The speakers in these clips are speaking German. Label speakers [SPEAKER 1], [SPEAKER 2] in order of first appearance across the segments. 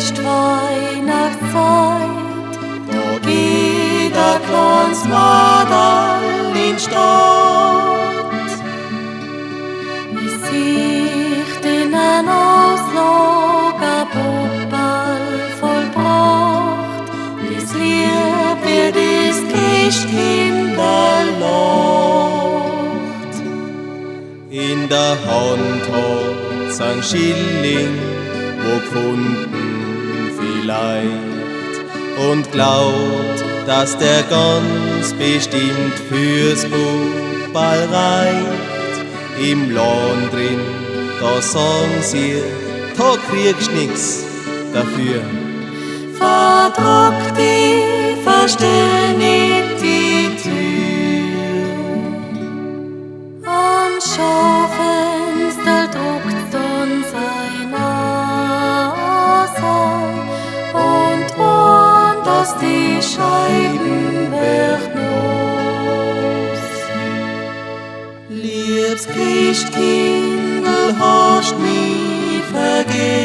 [SPEAKER 1] ist Weihnachtszeit, da geht ein kleines Madal in Stadt. Ich sehe den Auslog a Puppal vollbracht, das Lieb wird das Christkindlerlacht.
[SPEAKER 2] In der Hand hat's ein Schilling, wo gefunden vielleicht, und glaubt, dass der ganz bestimmt fürs Puppal reicht. Im Land drin, da sagen sie, da kriegst nix dafür.
[SPEAKER 1] Verdruck die, verstell nicht die Tür. Am Schaufenster druckt uns ein Asal und warnt, dass die Scheiben wird los. Liebs Christkindl, hast mich vergessen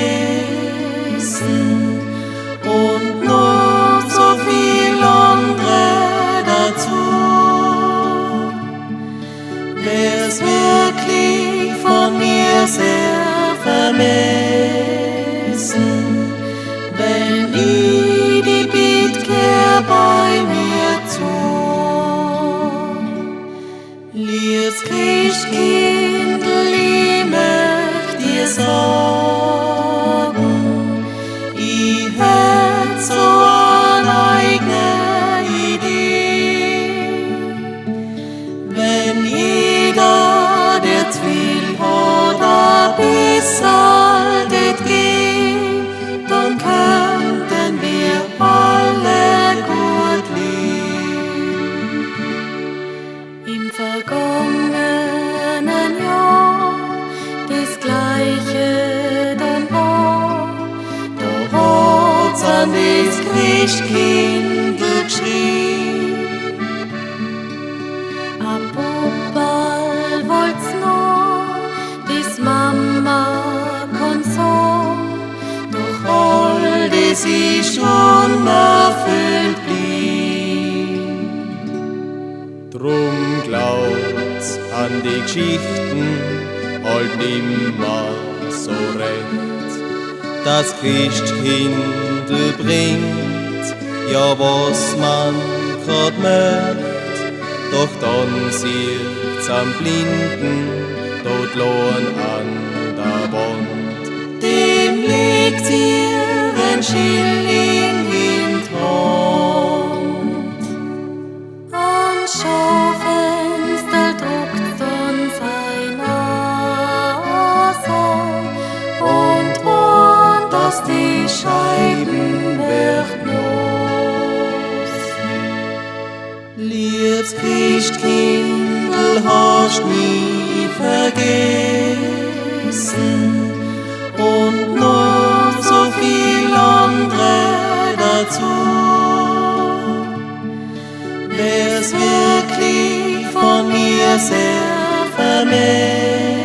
[SPEAKER 1] und noch so viel andere dazu. Wär's wirklich von mir sehr vermessen, wenn ich die Bittkehr bei mir zu. Liebs Christkindl, ich möcht dir sagen, ich hätt so eine eigene Idee. Wenn jeder, der will, hat ein bisschen det gehen, dann könnten wir alle gut leben. Im vergangenen Jahr das Gleiche dann war, da hat's an das Christkindl geschrien. A Puppal wollt's noch, das Mama kann sagen, doch all das ist unerfüllt blieb.
[SPEAKER 2] Drum glaubt's an die Geschichten halt nimmer so recht. Das Christkindl bringt ja was man grad möcht, doch dann sieht's am Blinden dort lohn an der Wand.
[SPEAKER 1] Dem legt ihr ein Schilling in die Hand. Am Schaufenster druckt uns ein Asal und warnt, dass die Scheiben wird los. Liebs Christkindl, hast mich vergessen und noch so viel andere dazu. Wär's wirklich von mir sehr vermessen,